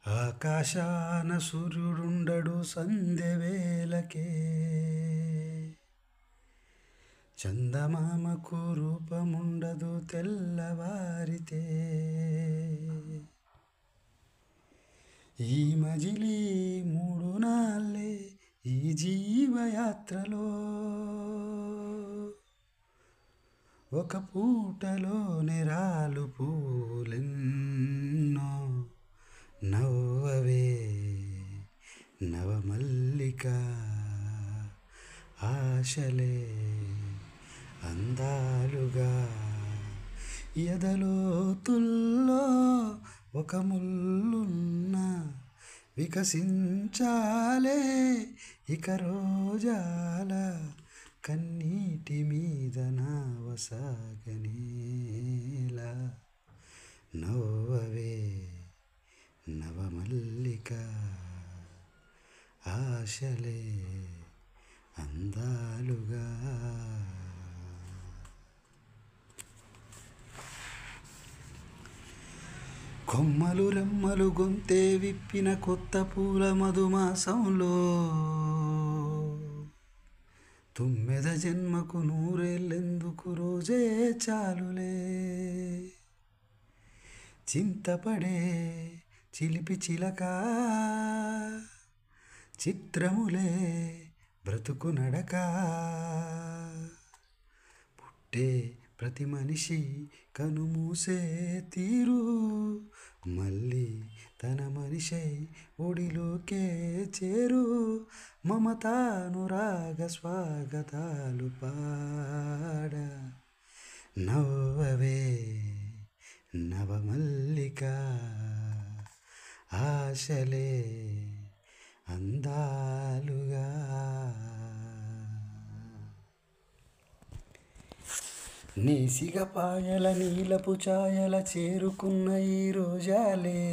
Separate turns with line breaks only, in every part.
ఆకాశాన సూర్యుడుండడు సంధ్యవేళకే, చందమామకు రూపముండదు తెల్లవారితే. ఈ మజిలీ మూడు నాళ్ళే ఈ జీవయాత్రలో, ఒక పూటలోనే రాలు పూలెన్నో. నవ్వవే నవమల్లిక, ఆశలే అందాలుగా. ఎదలోతుల్లో ఒక ముల్లున్న, వికసించాలే ఇక రోజాల. కన్నీటి మీద నావ సాగనేలా. నవ్వవే నవమల్లిక, ఆశలే అందాలుగా. కొమ్మలు రెమ్మలు గొంతే విప్పిన కొత్త పూల మధుమాసంలో, తుమ్మెద జన్మకు నూరేళ్ళెందుకు రోజే చాలులే. చింతపడే చిలిపి చిలక, చిత్రములే బ్రతుకు నడక. పుట్టే ప్రతి మనిషి కనుమూసే తీరు, మళ్ళీ తన మనిషై ఒడిలోకే చేరు. మమతానురాగ స్వాగతాలు పాడ. నవ్వవే నవమల్లిక, ఆశలే అందాలుగా. నేసిగపాయల నీలపు ఛాయల చేరుకున్న ఈ రోజాలే,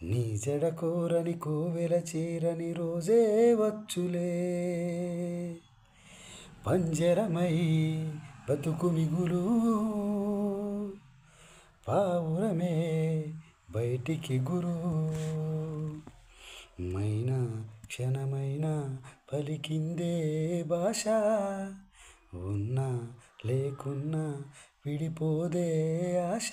నీ జడ కోరని కోవెల చేరని రోజే వచ్చులే. పంజరమై బతుకు మిగులు, పావురమే బయటికి గురు. మైనా క్షణమైన పలికిందే భాష, ఉన్నా లేకున్నా విడిపోదే ఆశ.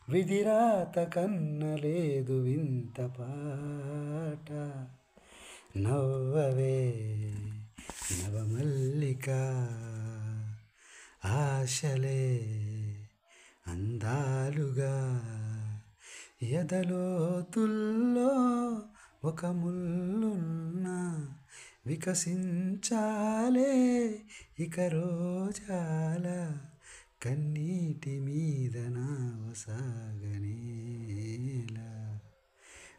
విధిరాత కన్నలేదు వింత పాట. నవ్వవే నవమల్లిక, ఆశలే అందాలుగా. ఎదలోతుల్లో ఒక ముల్లున్న, వికసించాలే ఇక రోజాల. కన్నీటి మీద నావ సాగనేలా.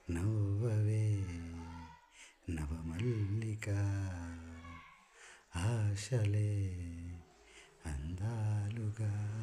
నవ్వవే నవమల్లిక, ఆశలే అందాలుగా.